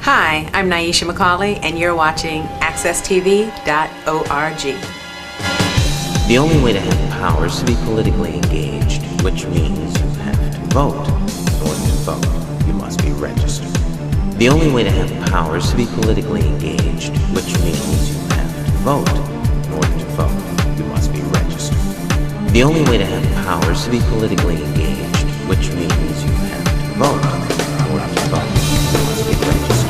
Hi, I'm Naisha McCauley, and you're watching AccessTV.org. The only way to have power is to be politically engaged, which means you have to vote. In order to vote, you must be registered. The only way to have power is to be politically engaged, which means you have to vote. In order to vote, you must be registered. The only way to have power is to be politically engaged, which means you have to vote. In order to vote, you must be registered.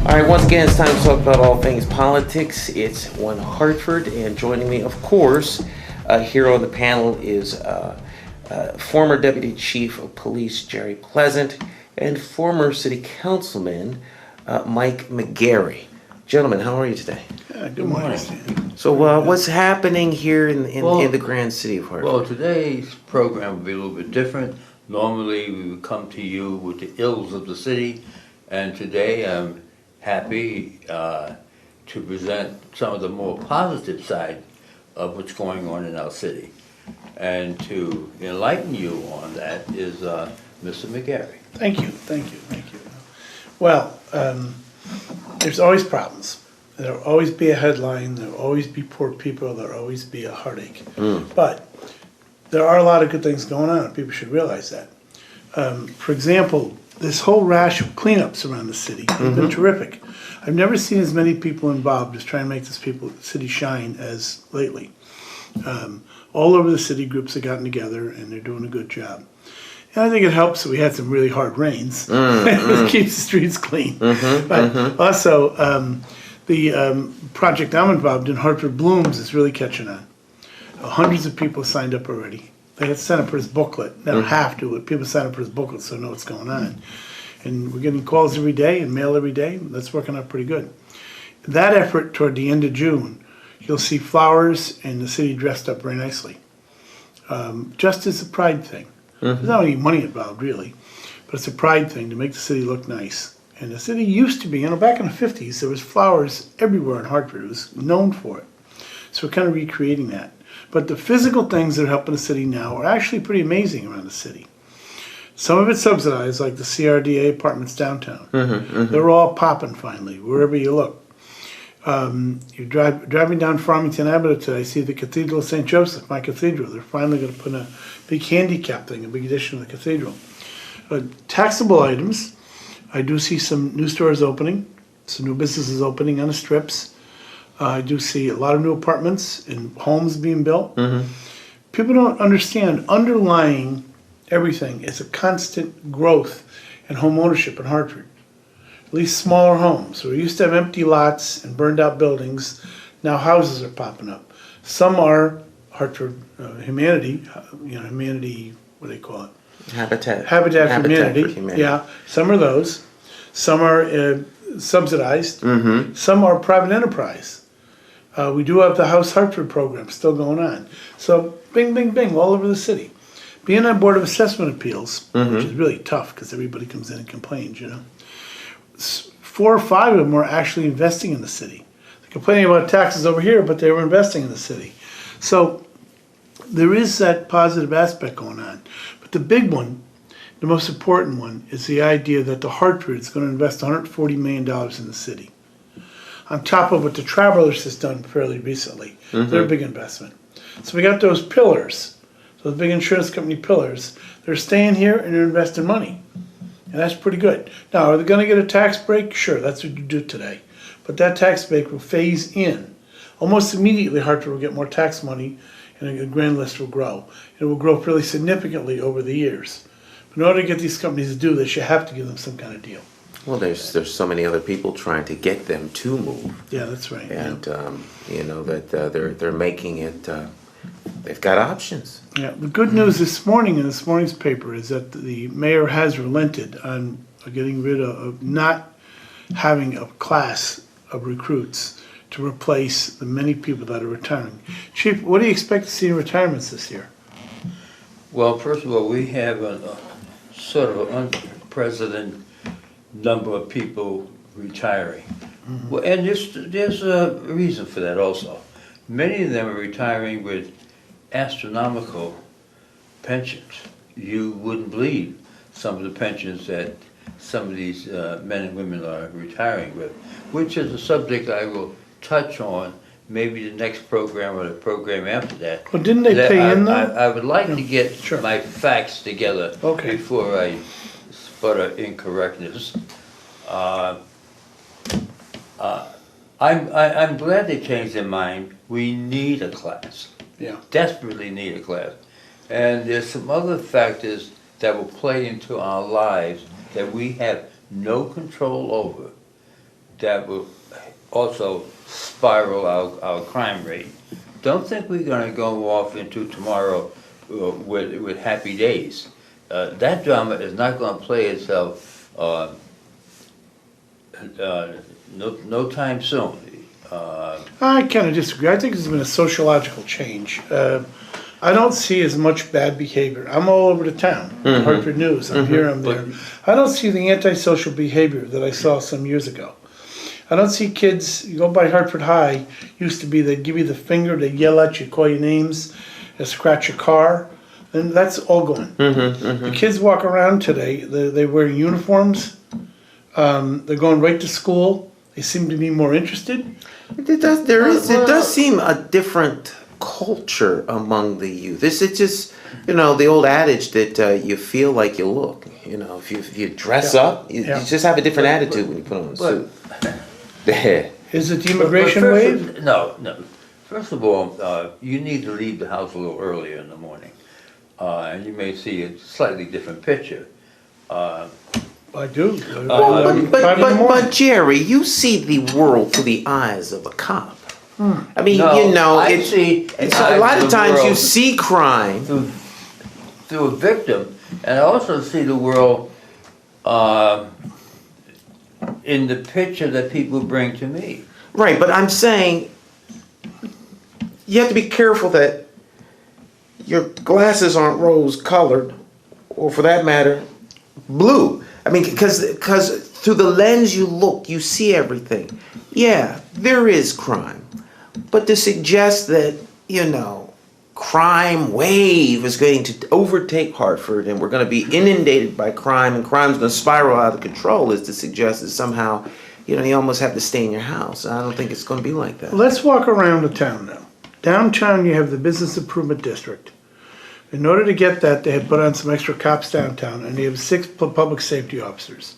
All right, once again, it's time to talk about all things politics. It's One Hartford, and joining me, of course, here on the panel is former Deputy Chief of Police Gerry Pleasent and former City Councilman Mike McGarry. Gentlemen, how are you today? Good morning, Stan. So what's happening here in the grand city of Hartford? Well, today's program will be a little bit different. Normally, we would come to you with the ills of the city, and today I'm happy to present some of the more positive side of what's going on in our city. And to enlighten you on that is Mr. McGarry. Thank you. Well, there's always problems. There'll always be a headline, there'll always be poor people, there'll always be a heartache. But there are a lot of good things going on, and people should realize that. For example, this whole rash of cleanups around the city has been terrific. I've never seen as many people involved as trying to make this city shine as lately. All over the city, groups have gotten together and they're doing a good job. And I think it helps that we had some really hard rains. It keeps the streets clean. But also, the project I'm involved in, Hartford Blooms, is really catching on. Hundreds of people signed up already. They had signed up for his booklet. They don't have to, but people sign up for his booklet so they know what's going on. And we're getting calls every day and mail every day. That's working out pretty good. That effort toward the end of June, you'll see flowers and the city dressed up very nicely. Just as a pride thing. There's not any money involved really, but it's a pride thing to make the city look nice. And the city used to be, back in the 50s, there was flowers everywhere in Hartford. It was known for it. So we're kind of recreating that. But the physical things that are helping the city now are actually pretty amazing around the city. Some of it's subsidized, like the CRDA apartments downtown. They're all popping finally, wherever you look. You're driving down Farmington Avenue today, I see the Cathedral of St. Joseph, my cathedral. They're finally going to put a big handicap thing, a big addition to the cathedral. Taxable items, I do see some new stores opening, some new businesses opening on the strips. I do see a lot of new apartments and homes being built. People don't understand, underlying everything is a constant growth in home ownership in Hartford. At least smaller homes. So we used to have empty lots and burned out buildings. Now houses are popping up. Some are Hartford Humanity, Humanity, what do they call it? Habitat for Humanity. Yeah, some are those. Some are subsidized. Some are private enterprise. We do have the House Hartford program still going on. So bing, bing, bing, all over the city. Being on Board of Assessment Appeals, which is really tough because everybody comes in and complains, 4 or 5 of them were actually investing in the city. They're complaining about taxes over here, but they were investing in the city. So there is that positive aspect going on. But the big one, the most important one, is the idea that the Hartford is going to invest $140 million in the city. On top of what the Travelers has done fairly recently. They're a big investment. So we got those pillars, those big insurance company pillars. They're staying here and they're investing money. And that's pretty good. Now, are they going to get a tax break? Sure, that's what you do today. But that tax break will phase in. Almost immediately, Hartford will get more tax money and the grand list will grow. It will grow fairly significantly over the years. But in order to get these companies to do this, you have to give them some kind of deal. Well, there's so many other people trying to get them to move. Yeah, that's right. And they're making it. They've got options. Yeah. The good news this morning in this morning's paper is that the mayor has relented on getting rid of not having a class of recruits to replace the many people that are retiring. Chief, what do you expect to see in retirements this year? Well, first of all, we have a sort of an unprecedented number of people retiring. Well, and there's a reason for that also. Many of them are retiring with astronomical pensions. You wouldn't believe some of the pensions that some of these men and women are retiring with, which is a subject I will touch on maybe the next program or the program after that. Well, didn't they pay in though? I would like to get Sure. my facts together Okay. before I sputter incorrectness. I'm glad they changed their mind. We need a class. Yeah. Desperately need a class. And there's some other factors that will play into our lives that we have no control over that will also spiral our crime rate. Don't think we're gonna go off into tomorrow with happy days. That drama is not gonna play itself no time soon. I kind of disagree. I think there's been a sociological change. I don't see as much bad behavior. I'm all over the town, Hartford News. I'm here, I'm there. I don't see the antisocial behavior that I saw some years ago. I don't see kids, you go by Hartford High, used to be they'd give you the finger, they'd yell at you, call your names, they scratch your car, and that's all gone. The kids walk around today, they wear uniforms, they're going right to school, they seem to be more interested. It does seem a different culture among the youth. It's just, the old adage that you feel like you look. If you dress up, you just have a different attitude when you put on a suit. Is it the immigration wave? No. First of all, you need to leave the house a little earlier in the morning. And you may see a slightly different picture. I do. But Gerry, you see the world through the eyes of a cop. I mean, I see a lot of times you see crime through a victim, and I also see the world in the picture that people bring to me. Right, but I'm saying you have to be careful that your glasses aren't rose-colored, or for that matter, blue. I mean, because through the lens you look, you see everything. Yeah, there is crime. But to suggest that, crime wave is going to overtake Hartford and we're going to be inundated by crime and crime's going to spiral out of control is to suggest that somehow, you almost have to stay in your house. I don't think it's going to be like that. Let's walk around the town now. Downtown, you have the Business Improvement District. In order to get that, they had put on some extra cops downtown, and they have 6 public safety officers.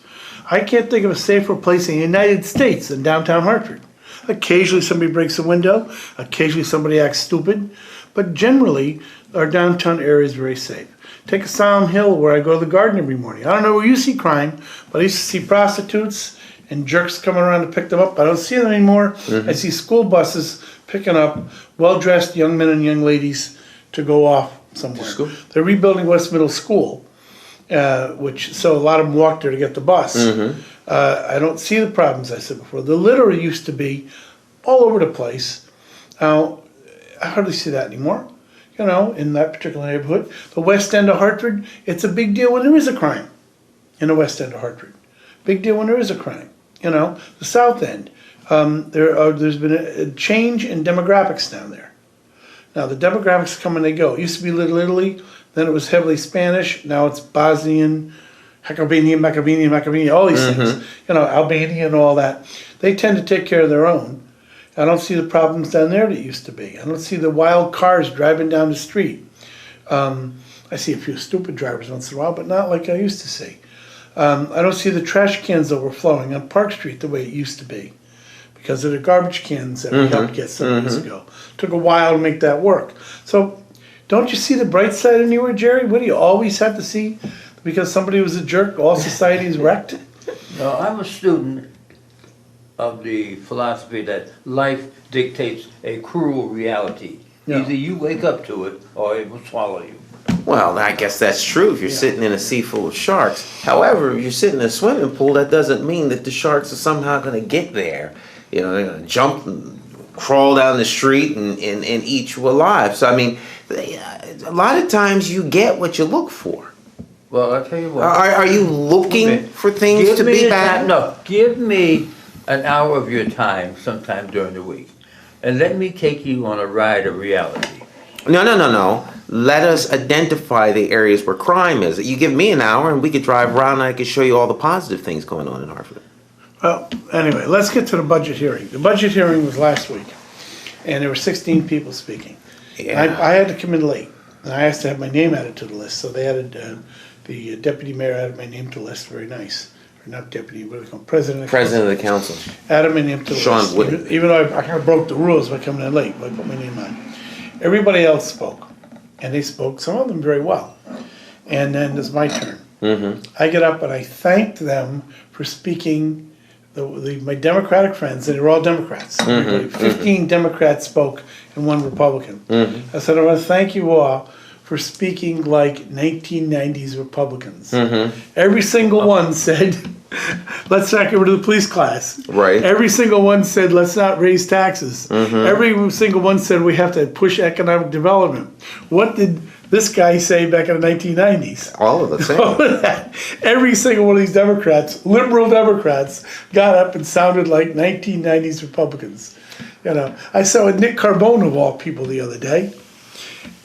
I can't think of a safer place in the United States than downtown Hartford. Occasionally somebody breaks a window, occasionally somebody acts stupid, but generally our downtown area is very safe. Take Asylum Hill where I go to the garden every morning. I don't know where you see crime, but I used to see prostitutes and jerks coming around to pick them up. I don't see them anymore. I see school buses picking up well-dressed young men and young ladies to go off somewhere. They're rebuilding West Middle School, so a lot of them walk there to get the bus. I don't see the problems I said before. The litter used to be all over the place. Now, I hardly see that anymore, in that particular neighborhood. The West End of Hartford, it's a big deal when there is a crime in the West End of Hartford. Big deal when there is a crime. The South End, there's been a change in demographics down there. Now, the demographics come and they go. It used to be Little Italy, then it was heavily Spanish, now it's Bosnian, Macedonian, all these things, Albania and all that. They tend to take care of their own. I don't see the problems down there that used to be. I don't see the wild cars driving down the street. I see a few stupid drivers once in a while, but not like I used to see. I don't see the trash cans overflowing on Park Street the way it used to be because of the garbage cans that we helped get some years ago. Took a while to make that work. So don't you see the bright side anywhere, Gerry? What do you always have to see? Because somebody was a jerk, all society is wrecked? No, I'm a student of the philosophy that life dictates a cruel reality. Yeah. Either you wake up to it or it will swallow you. Well, I guess that's true if you're sitting in a sea full of sharks. However, if you're sitting in a swimming pool, that doesn't mean that the sharks are somehow going to get there. They're going to jump and crawl down the street and eat you alive. So, I mean, a lot of times you get what you look for. Well, I'll tell you what. Are you looking for things Give to me be the bad? time- No, give me an hour of your time sometime during the week, and let me take you on a ride of reality. No. Let us identify the areas where crime is. You give me an hour and we could drive around and I could show you all the positive things going on in Hartford. Well, anyway, let's get to the budget hearing. The budget hearing was last week, and there were 16 people speaking. Yeah. I had to come in late, and I asked to have my name added to the list, so they added, the deputy mayor added my name to the list, very nice. Or not deputy, what do they call it, president? President of the council. Added my name to the Sean list. Wood. Even though I kind of broke the rules by coming in late, but I put my name on. Everybody else spoke, and they spoke, some of them very well. And then it's my turn. I get up and I thanked them for speaking, my Democratic friends, and they were all Democrats. 15 Democrats spoke and one Republican. I said, I want to thank you all for speaking like 1990s Republicans. Every single one said, let's not get rid of the police class. Right. Every single one said, let's not raise taxes. Every single one said, we have to push economic development. What did this guy say back in the 1990s? All of the same. Every single one of these Democrats, liberal Democrats, got up and sounded like 1990s Republicans. You know, I saw Nick Carbone of all people the other day,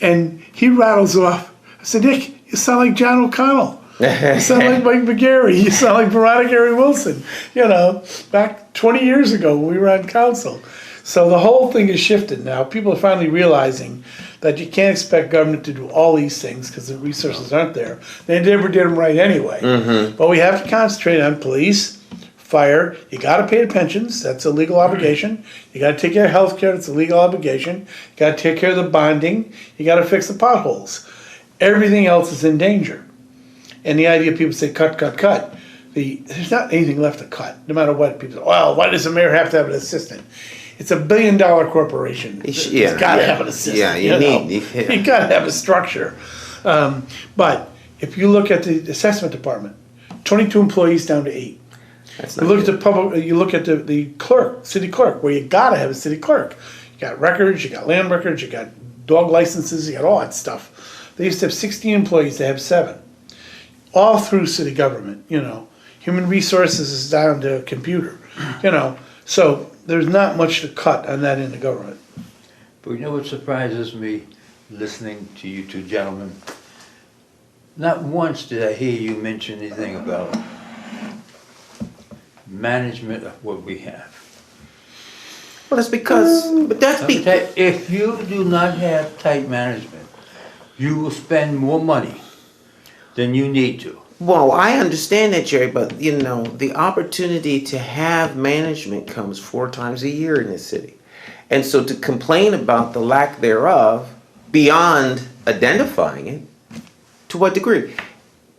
and he rattles off. I said, Nick, you sound like John O'Connell. You sound like Mike McGarry. You sound like Veronica Gary Wilson. You know, back 20 years ago when we were on council. So the whole thing is shifted now. People are finally realizing that you can't expect government to do all these things because the resources aren't there. They never did them right anyway. But we have to concentrate on police, fire. You got to pay the pensions. That's a legal obligation. You got to take care of health care. That's a legal obligation. You got to take care of the bonding. You got to fix the potholes. Everything else is in danger. And the idea people say cut. There's not anything left to cut, no matter what. People say, well, why does the mayor have to have an assistant? It's $1 billion corporation. It's got to have an assistant. Yeah, you got to have a structure. But if you look at the assessment department, 22 employees down to 8. You look at the public. You look at the clerk, city clerk, where you got to have a city clerk. You got records, you got land records, you got dog licenses, you got all that stuff. They used to have 16 employees. They have 7. All through city government, you know. Human resources is down to a computer, you know. So there's not much to cut on that in the government. But you know what surprises me listening to you two gentlemen? Not once did I hear you mention anything about management of what we have. Well, that's because, If you do not have tight management, you will spend more money than you need to. Well, I understand that, Jerry, but you know, the opportunity to have management comes 4 times a year in this city. And so to complain about the lack thereof, beyond identifying it, to what degree?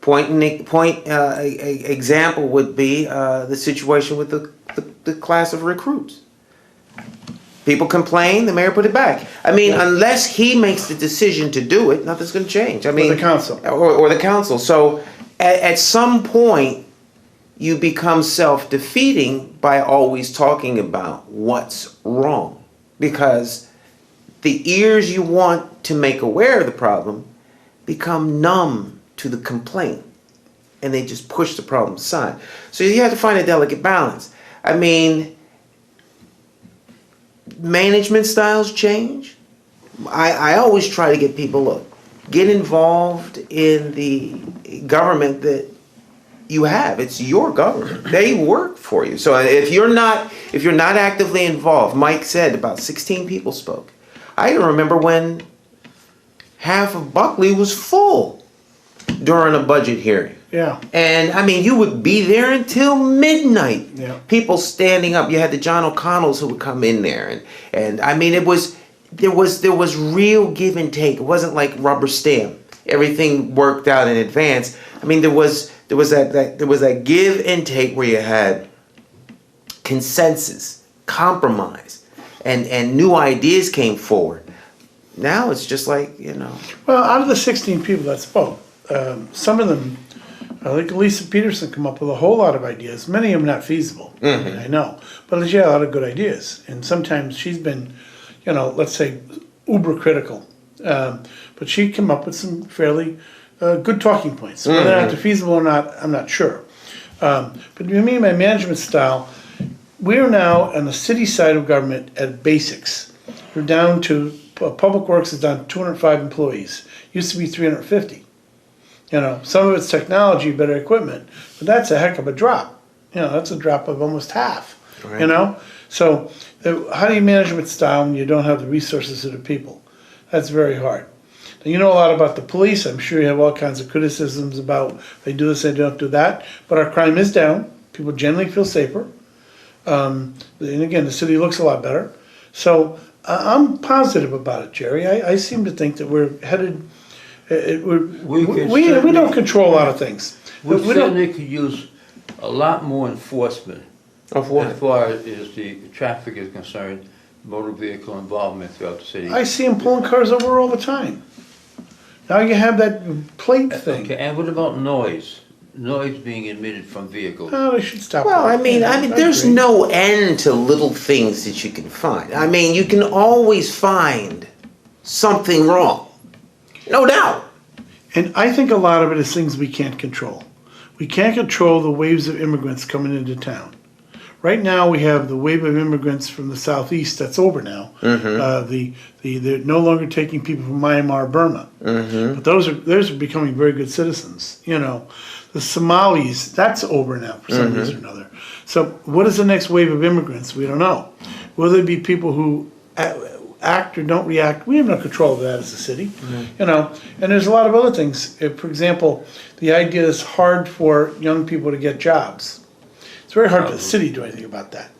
Example would be the situation with the class of recruits. People complain, the mayor put it back. I mean, unless he makes the decision to do it, nothing's going to change. I mean, the council. Or the council. So at some point, you become self-defeating by always talking about what's wrong. Because the ears you want to make aware of the problem become numb to the complaint. And they just push the problem aside. So you have to find a delicate balance. I mean, management styles change. I always try to get people, look, get involved in the government that you have. It's your government. They work for you. So if you're not actively involved, Mike said about 16 people spoke. I can remember when half of Buckley was full during a budget hearing. Yeah. And I mean, you would be there until midnight. Yeah. People standing up. You had the John O'Connells who would come in there, and I mean, there was real give and take. It wasn't like rubber stamp. Everything worked out in advance. I mean, there was that give and take where you had consensus, compromise, and new ideas came forward. Now it's just like, you know. Well, out of the 16 people that spoke, some of them, like Lisa Peterson, come up with a whole lot of ideas. Many of them not feasible, I know. But she had a lot of good ideas. And sometimes she's been, you know, let's say, uber critical But she came up with some fairly good talking points. Whether or not they're feasible or not, I'm not sure. But to me, my management style, we're now on the city side of government at basics. We're down to, Public Works is down to 205 employees. Used to be 350. Some of it's technology, better equipment, but that's a heck of a drop. That's a drop of almost half. Right. So how do you manage with style when you don't have the resources of the people? That's very hard. Now, you know a lot about the police. I'm sure you have all kinds of criticisms about they do this, they don't do that. But our crime is down. People generally feel safer. And again, the city looks a lot better. So I'm positive about it, Gerry. I seem to think that we're headed. We don't control a lot of things. We certainly could use a lot more enforcement. Of what? As far as the traffic is concerned, motor vehicle involvement throughout the city. I see them pulling cars over all the time. Now you have that plate thing. Okay, and what about noise? Noise being emitted from vehicles. Oh, they should stop. Well, that. I mean, there's agree. no end to little things that you can find. I mean, you can always find something wrong. No doubt. And I think a lot of it is things we can't control. We can't control the waves of immigrants coming into town. Right now, we have the wave of immigrants from the southeast that's over now. They're no longer taking people from Myanmar, Burma, but those are becoming very good citizens. The Somalis, that's over now for some reason or another. So, what is the next wave of immigrants? We don't know. Will there be people who act or don't react? We have no control of that as a city. And there's a lot of other things. For example, the idea is hard for young people to get jobs. It's very hard for the city to do anything about that,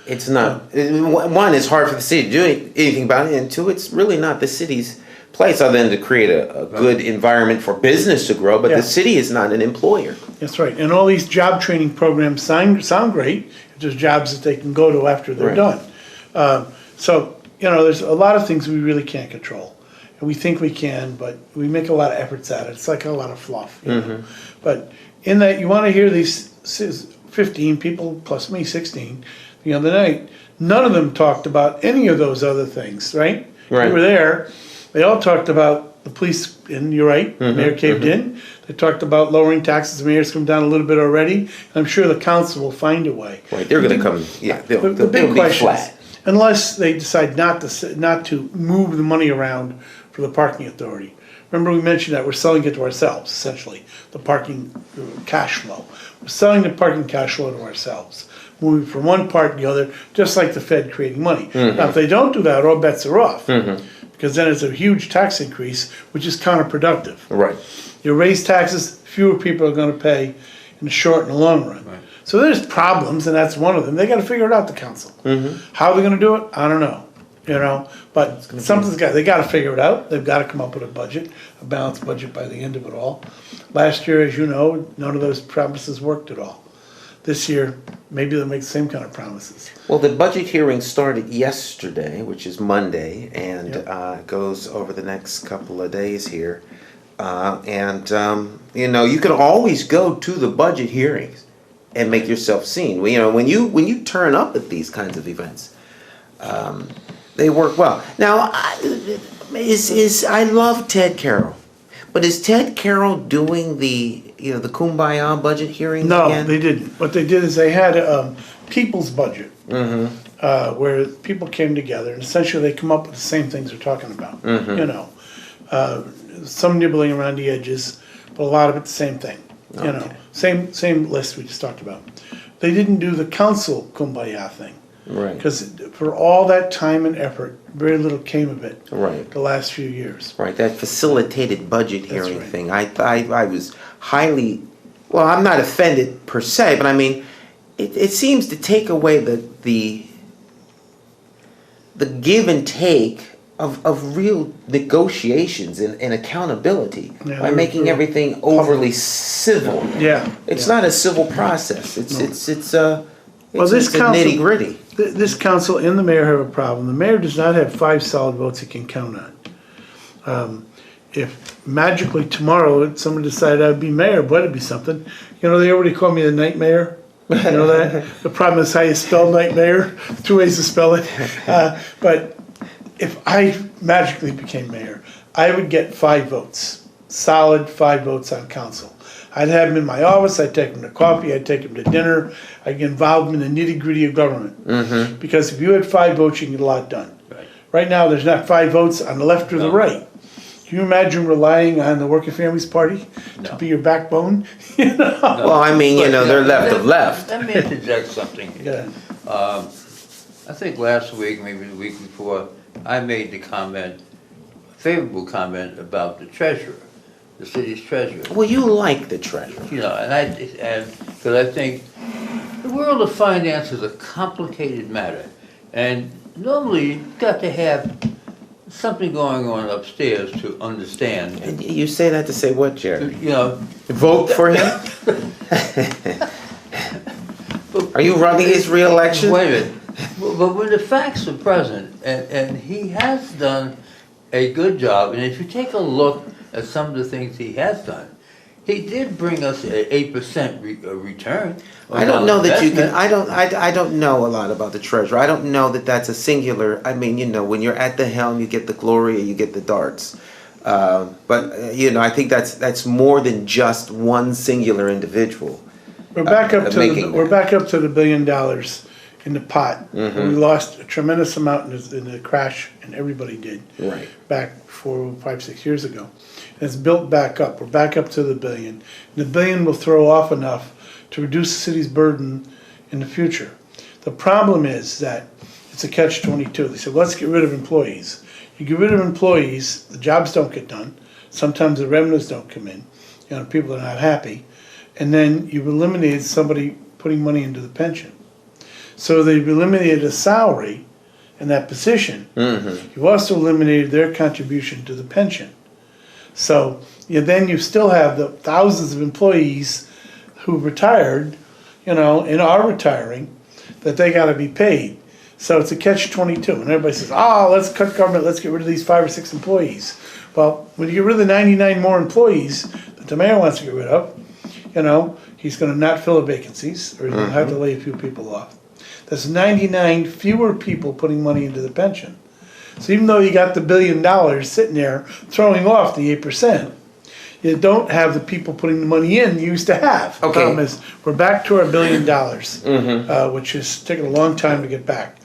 It's not. One, it's hard for the city to do anything about it, and two, it's really not the city's place other than to create a good environment for business to grow, but Yeah. the city is not an employer. That's right. And all these job training programs sound great if there's jobs that they can go to after they're Right. done. There's a lot of things we really can't control. And we think we can, but we make a lot of efforts at it. It's like a lot of fluff. But in that, you want to hear these 15 people, plus me, 16, the other night, none of them talked about any of those other things, right? Right. We were there. They all talked about the police, and you're right, the mayor caved in. They talked about lowering taxes. The mayor's come down a little bit already. I'm sure the council will find a way. Right, they're going to come. Yeah, they'll The big be question is, flat. unless they decide not to move the money around for the parking authority. Remember we mentioned that we're selling it to ourselves, essentially, the parking cash flow. We're selling the parking cash flow to ourselves, moving from one part to the other, just like the Fed creating money. Now, if they don't do that, all bets are off, because then it's a huge tax increase, which is counterproductive. Right. You raise taxes, fewer people are gonna pay in the short and the long run. Right. So there's problems, and that's one of them. They gotta figure it out, the council. How they're gonna do it, I don't know, but they gotta figure it out. They've gotta come up with a budget, a balanced budget by the end of it all. Last year, as you know, none of those promises worked at all. This year, maybe they'll make the same kind of promises. Well, the budget hearing started yesterday, which is Monday, and goes over the next couple of days here. You can always go to the budget hearings and make yourself seen. When you turn up at these kinds of events, they work well. Now, I love Ted Carroll, but is Ted Carroll doing the Kumbaya budget hearings again? No, they didn't. What they did is they had a people's budget, where people came together, and essentially they come up with the same things they're talking about. Some nibbling around the edges, but a lot of it the same thing. Same list we just talked about. They didn't do the council Kumbaya thing. Right. Because for all that time and effort, very little came of it. Right. The last few years. Right, that facilitated budget hearing right. thing. I was highly, well, I'm not offended per se, but I mean, it seems to take away the give and take of real negotiations and accountability by making everything overly civil. Yeah. It's not a civil process. It's a council, nitty gritty. This council and the mayor have a problem. The mayor does not have 5 solid votes he can count on. If magically tomorrow someone decided I'd be mayor, boy, it'd be something. They already call me the night mayor. You know that? The problem is how you spell night mayor. 2 ways to spell it. But if I magically became mayor, I would get 5 votes, solid 5 votes on council. I'd have him in my office, I'd take him to coffee, I'd take him to dinner, I'd get involved in the nitty-gritty of government. Because if you had 5 votes, you can get a lot done. Right. Right now, there's not 5 votes on the left or the No. right. Can you imagine relying on the Working Families Party to No. be your backbone? You know? Well, I mean, you know, they're left of left. Let me interject something here. Yeah. I think last week, maybe the week before, I made the comment, favorable comment about the treasurer, the city's treasurer. Well, you like the treasurer. You know, and because I think the world of finance is a complicated matter. And normally, you've got to have something going on upstairs to understand. And you say that to say what, Jerry? You know, Vote for him? Are you running his reelection? wait a minute. But when the facts are present, and he has done a good job, and if you take a look at some of the things he has done, he did bring us a 8% return. I don't know that you can, investment. I don't know a lot about the treasurer. I don't know that that's a singular, I mean, you know, when you're at the helm, you get the glory and you get the darts. But, you know, I think that's more than just one singular individual. We're back up to making we're that. back up to the $1 billion in the pot. We lost a tremendous amount in the crash, and everybody did. Right. Back 4, 5, 6 years ago. And it's built back up. We're back up to the $1 billion. And the $1 billion will throw off enough to reduce the city's burden in the future. The problem is that it's a catch-22. They said, let's get rid of employees. You get rid of employees, the jobs don't get done. Sometimes the revenues don't come in. You know, people are not happy. And then you've eliminated somebody putting money into the pension. So they've eliminated a salary in that position. You've also eliminated their contribution to the pension. So then you still have the thousands of employees who retired, you know, and are retiring, that they gotta be paid. So it's a catch-22, and everybody says, oh, let's cut government, let's get rid of these 5 or 6 employees. Well, when you get rid of the 99 more employees that the mayor wants to get rid of, you know, he's gonna not fill the vacancies, or he's gonna have to lay a few people off. That's 99 fewer people putting money into the pension. So even though you got the $1 billion sitting there throwing off the 8%, you don't have the people putting the money in you used to have. The Okay. problem is, we're back to our $1 billion, which has taken a long time to get back.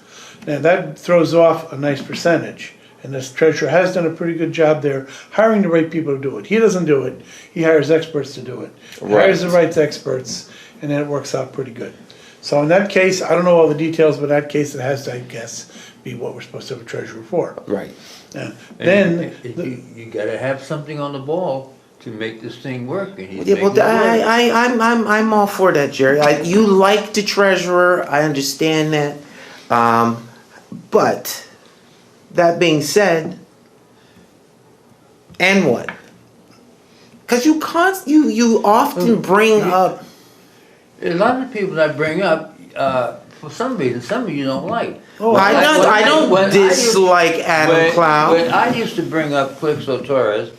Now, that throws off a nice percentage, and this treasurer has done a pretty good job there, hiring the right people to do it. He doesn't do it, he hires experts to do it. He hires the right experts, and then it works out pretty good. So in that case, I don't know all the details, but in that case, it has to, I guess, be what we're supposed to have a treasurer for. Right. Yeah. And Then, you gotta have something on the ball to make this thing work. And he's Yeah, well, making it work. I'm all for that, Jerry. You like the treasurer, I understand that. But, that being said, and what? Because you often bring up, A lot of the people that I bring up, for some reason, some of you don't like. Oh, I don't When dislike Adam when Cloud. I used to bring up Clixo Torres,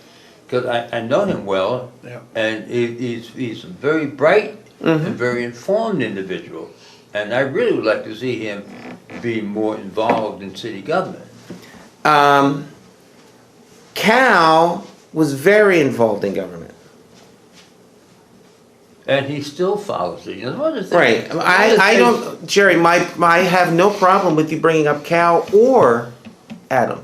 because I know him well, Yeah. and he's a very bright and very informed individual. And I really would like to see him be more involved in city government. Cal was very involved in government. And he still follows it. You know, one of the Right. things- I don't, Jerry, I have no problem with you bringing up Cal or Adam.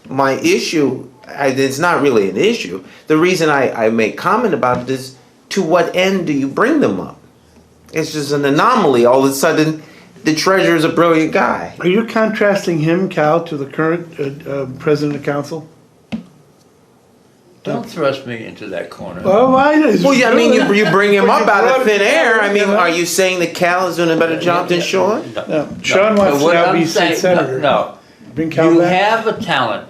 My issue, it's not really an issue. The reason I make comment about it is, to what end do you bring them up? It's just an anomaly. All of a sudden, the treasurer's a brilliant guy. are you contrasting him, Cal, to the current president of council? Don't thrust me into that corner. Well, why? Well, yeah, I mean, you bring him up out of thin air. I mean, Yeah. are you saying that Cal is doing a better job than Sean? No, Sean wants to What now I'm be state saying- senator. No, Bring Cal you back? have a talent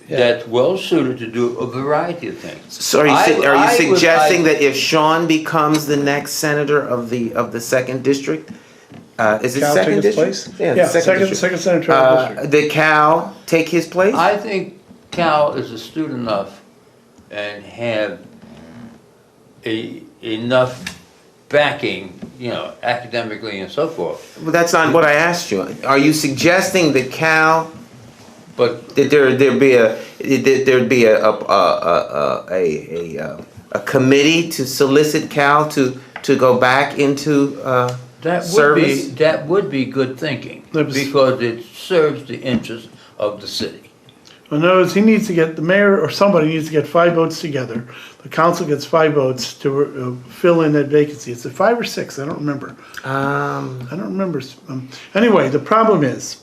Yeah. that's well suited to do a variety of things. So are you suggesting that if Sean becomes the next senator of the second district, is it Cal second take his district? place? Yeah, second senator of the district. Did Cal take his place? I think Cal is astute enough and have enough backing, you know, academically and so forth. Well, that's not what I asked you. Are you suggesting that Cal But That there'd be a committee to solicit Cal to go back into service? that would be good thinking, That was- because it serves the interest of the city. In other words, he needs to get, the mayor or somebody needs to get 5 votes together. The council gets 5 votes to fill in that vacancy. It's a 5 or 6, I don't remember. I don't remember. Anyway, the problem is,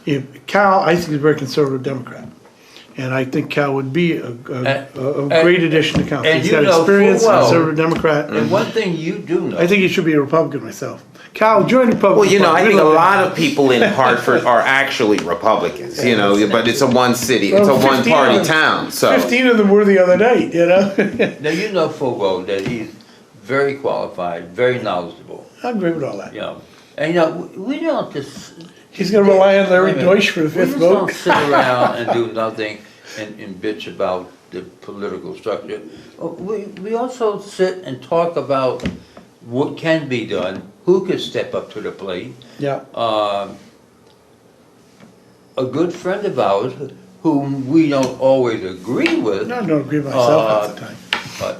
if Cal, I think, is a very conservative Democrat. And I think Cal would be a great addition to council. and He's you got know full experience, well- conservative Democrat. And one thing you do know. I think he should be a Republican myself. Cal, join the Republican. Well, you know, I Party. think a lot of people in Hartford are actually Republicans, you know, but it's a one city, it's a Well, 15 one-party of them- town, so. 15 of them were the other night, you know? Now, you know full well that he's very qualified, very knowledgeable, I agree with all that. you know. And, you know, we don't just. He's gonna rely on Larry Wait a minute. Deutsch for the 5th We vote. just don't sit around and do nothing and bitch about the political structure. We also sit and talk about what can be done, who could step up to the plate. Yeah, A good friend of ours, whom we don't always agree with, I don't agree with myself half the time.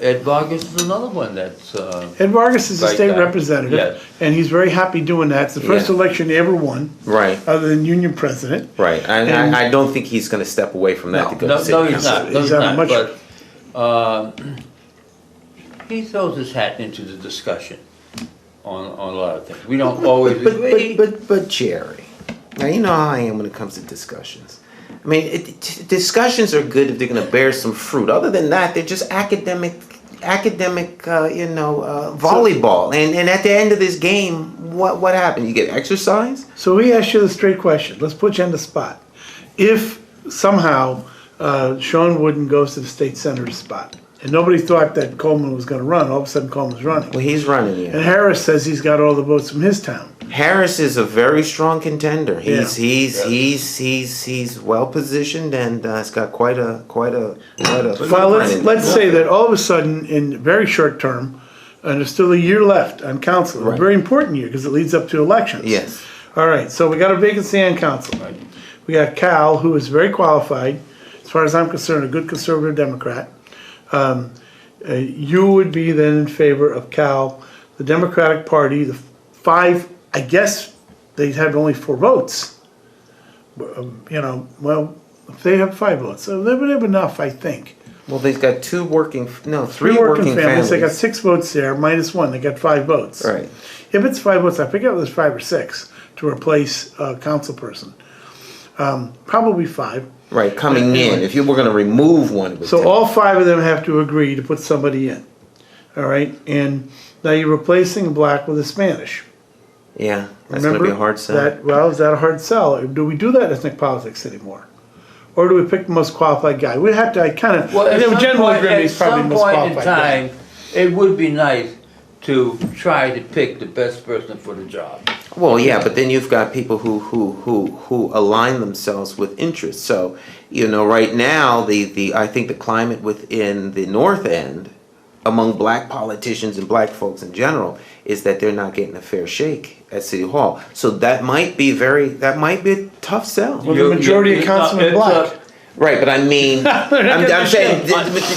Ed Vargas is another one that's, Ed Vargas is a Right state now. representative, Yes. and he's very happy doing that. It's the first Yeah. election he ever won, Right, other than union president. right, And- I don't think he's gonna step away from that to go no, to city no, he's council. not, no, He's he's had a not, much- but, he throws his hat into the discussion on a lot of things. We don't always agree. But Jerry, now you know how I am when it comes to discussions. I mean, discussions are good if they're gonna bear some fruit. Other than that, they're just academic, volleyball. And at the end of this game, what happened? You get exercise? So we asked you the straight question. Let's put you on the spot. If somehow Sean Wooden goes to the state senator's spot, and nobody thought that Coleman was gonna run, all of a sudden Coleman's running. Well, he's running, And yeah. Harris says he's got all the votes from his town. Harris is a very strong contender. He's well positioned and has got quite a. Well, footprint. let's say that all of a sudden, in very short term, and there's still a year left on council, a Right. very important year, because it leads up to elections. Yes. All right, so we got a vacancy on council. Right. We got Cal, who is very qualified, as far as I'm concerned, a good conservative Democrat. You would be then in favor of Cal, the Democratic Party, the 5, I guess they'd have only 4 votes. Well, if they have 5 votes, so they would have enough, I think. Well, they've got 3 working families. They got 6 votes there, minus 1, they got 5 votes. Right. If it's 5 votes, I forget whether it's 5 or 6 to replace a council person. Probably 5. Right, coming in. If you were going to remove one, it would So take- all 5 of them have to agree to put somebody in. All right, and now you're replacing a black with a Spanish. yeah, that's going to be a hard sell. Well, is that a hard sell? Do we do that in ethnic politics anymore? Or do we pick the most qualified guy? We have to, I kind of, Well, at some general point- agreement, he's probably the most At some qualified point in guy. time, it would be nice to try to pick the best person for the job. Well, yeah, but then you've got people who align themselves with interests. So, right now, I think the climate within the North End, among black politicians and black folks in general, is that they're not getting a fair shake at City Hall. So that might be a tough sell. Well, the majority of councilmen black. Right, but I mean, I'm saying,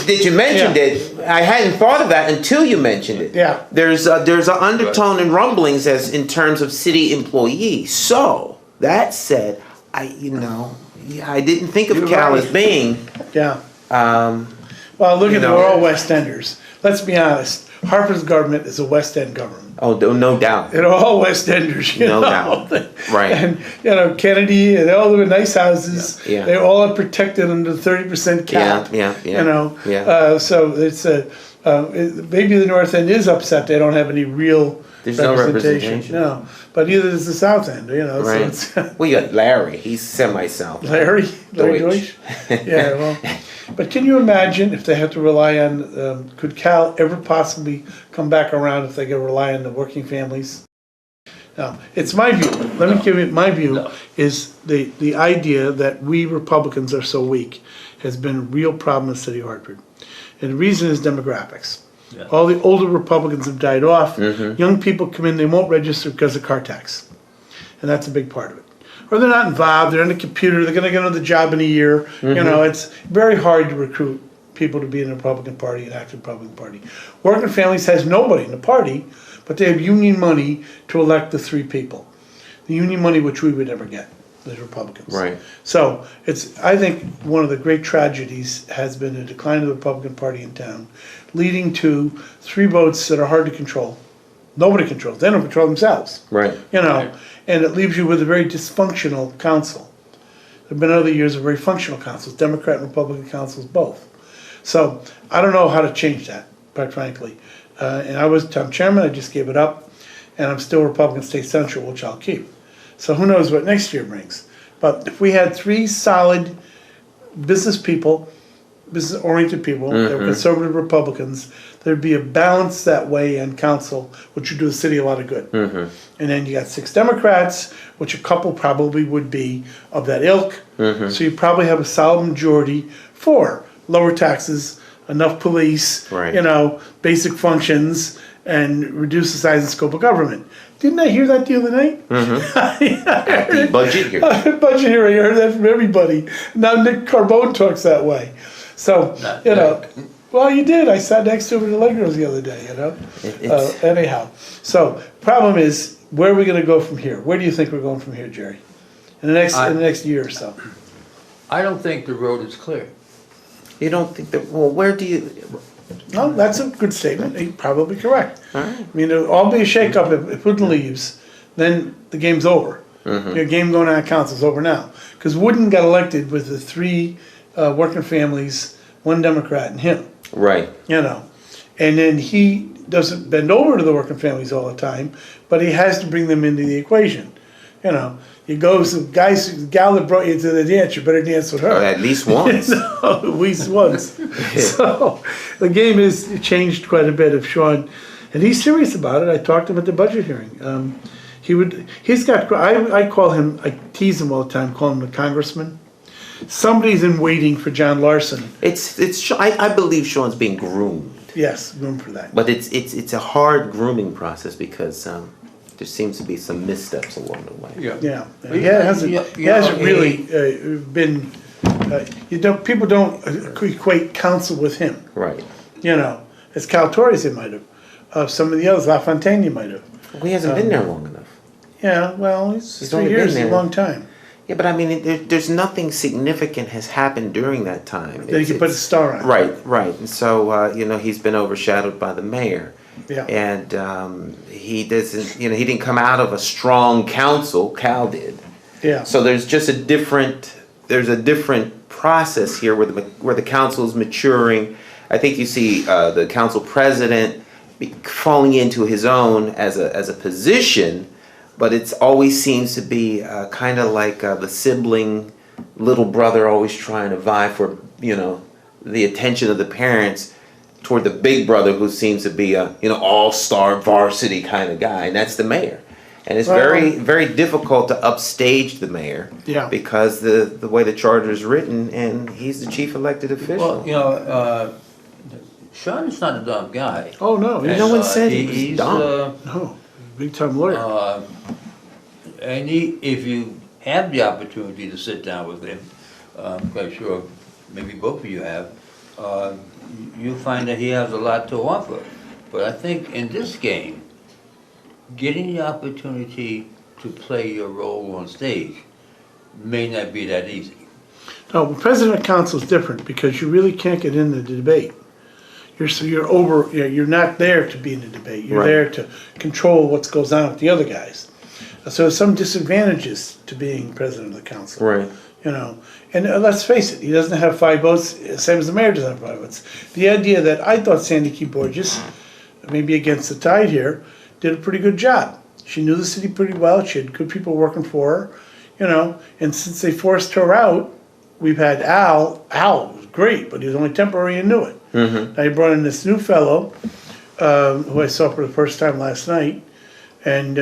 did you mention it? I hadn't thought of that until you mentioned it. Yeah. There's an undertone and rumblings as in terms of city employees. So that said, I didn't think of You're Cal right. as being. Yeah. Well, look at, know. we're all West Enders. Let's be honest. Hartford's government is a West End government. Oh, no doubt. They're all West Enders, you No know. doubt. Right. And, Kennedy, and they all live in nice houses. Yeah. They all are protected under the 30% cap. Yeah. Yeah. So it's maybe the North End is upset they don't have any real There's no representation. representation. No, but neither is the South End, Right. So it's Well, you got Larry. He's semi-south. Larry Deutsch. Deutsch. Yeah, well, but can you imagine if they have to rely on, could Cal ever possibly come back around if they could rely on the working families? Now, it's my view, let me give you, my view No. is the idea that we Republicans are so weak has been a real problem in the city of Hartford. And the reason is demographics. Yeah. All the older Republicans have died off. Mm-hmm. Young people come in, they won't register because of car tax. And that's a big part of it. or they're not involved, they're in the computer, they're gonna get another job in a year. You know, it's very hard to recruit people to be in the Republican Party and active Republican Party. Working Families has nobody in the party, but they have union money to elect the 3 people. The union money which we would never get as Republicans. Right. So I think one of the great tragedies has been the decline of the Republican Party in town, leading to 3 votes that are hard to control. Nobody controls. They don't control themselves. Right. You know, Right. and it leaves you with a very dysfunctional council. There have been other years of very functional councils, Democrat and Republican councils both. So I don't know how to change that, quite frankly. And I was town chairman, I just gave it up, and I'm still Republican State Central, which I'll keep. So who knows what next year brings. But if we had 3 solid business people, business-oriented people, that were conservative Republicans, there'd be a balance that way in council, which would do the city a lot of good. And then you got 6 Democrats, which a couple probably would be of that ilk. So you probably have a solid majority for lower taxes, enough police, Right. you know, basic functions, and reduce the size and scope of government. Didn't I hear that the other night? At the budget here. Budget hearing, I heard that from everybody. Now Nick Carbone talks that way. So, Not you know, Nick. well, you did. I sat next to him in the Legos the other day, you know. It's- Anyhow, so problem is, where are we going to go from here? Where do you think we're going from here, Jerry? In the next year or so? I don't think the road is clear. You don't think that, well, where do you, No, that's a good statement. You're probably correct. all right. I mean, it'll all be a shakeup if Wooden leaves, then the game's over. Your game going out of council is over now. Because Wooden got elected with the 3 working families, 1 Democrat and him, Right. you know. And then he doesn't bend over to the working families all the time, but he has to bring them into the equation, you know. He goes, the gal that brought you to the dance, you better dance with her. At least once. No, at least once. So the game has changed quite a bit. If Sean, and he's serious about it. I talked to him at the budget hearing. I call him, I tease him all the time, call him the congressman. Somebody's in waiting for John Larson. I believe Sean's being groomed, Yes, room for that. but it's a hard grooming process because there seems to be some missteps along the way. Yeah, Well, he hasn't yeah, really been. People don't equate council with him. Right. You know, as Cal Torres, they might have. Some of the others, LaFontaine, you might have. Well, he hasn't been there long enough. Yeah, well, he's He's 3 only been years, is a there. long time. Yeah, but I mean, there's nothing significant has happened during that time. Then you can put a star on it. Right. And so, he's been overshadowed by the mayor. Yeah. And he doesn't, he didn't come out of a strong council. Cal did. Yeah. So there's a different process here where the council is maturing. I think you see the council president falling into his own as a position, but it always seems to be kind of like the sibling, little brother always trying to vie for the attention of the parents toward the big brother who seems to be a all-star varsity kind of guy, and that's the mayor. And it's very, very difficult to upstage the mayor. Yeah. Because the way the charter is written, and he's the chief elected official. Well, Sean is not a dumb guy. Oh, no. And, No one said he was he's, dumb. No, big time lawyer. And if you have the opportunity to sit down with him, I'm quite sure maybe both of you have, you find that he has a lot to offer. But I think in this game, getting the opportunity to play your role on stage may not be that easy. No, but president of council is different because you really can't get into the debate. You're not there to be in the debate. You're Right. there to control what goes on with the other guys. So there's some disadvantages to being president of the council. Right. And let's face it, he doesn't have 5 votes, same as the mayor doesn't have 5 votes. The idea that I thought Sandy Key Borges, maybe against the tide here, did a pretty good job. She knew the city pretty well, she had good people working for her, and since they forced her out, we've had Al was great, but he was only temporary and knew it. Now you brought in this new fellow, who I saw for the first time last night, and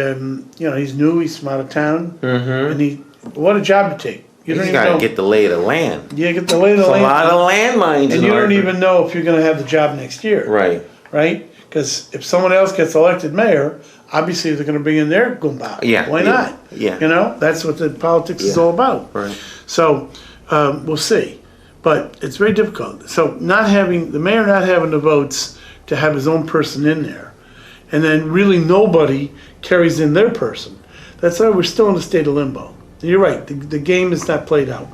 he's new, he's from out of town, and what a job to take. You don't He's even got to know. get the lay of the land. Yeah, get the lay of the There's a land. lot of landmines And in you don't Hartford. even know if you're gonna have the job next year. Right. Right? Because if someone else gets elected mayor, obviously they're gonna bring in their Goomba. Yeah, Why yeah, not? yeah. You know, that's what the politics is Yeah. all about. Right. So, we'll see. But it's very difficult. So the mayor not having the votes to have his own person in there, and then really nobody carries in their person. That's why we're still in a state of limbo. And you're right, the game is not played out.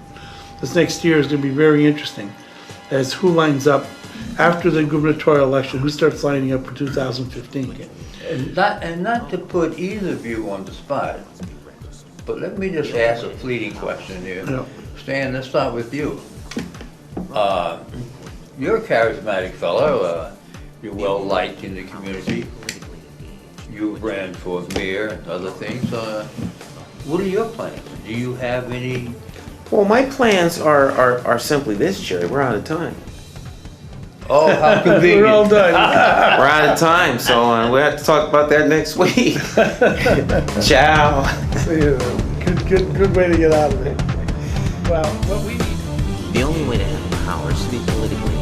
This next year is gonna be very interesting as who lines up after the gubernatorial election, who starts lining up for 2015. And not to put either of you on the spot, but let me just ask a fleeting question here. Yeah. Stan, let's start with you. You're a charismatic fellow, you're well liked in the community. You ran for mayor and other things. What are your plans? Do you have any? Well, my plans are simply this, Jerry. We're out of time. Oh, how convenient. We're all done. We're out of time, so we'll have to talk about that next week. Ciao. See you. Good way to get out of it. Well, what we need. The only way to have power is to be politically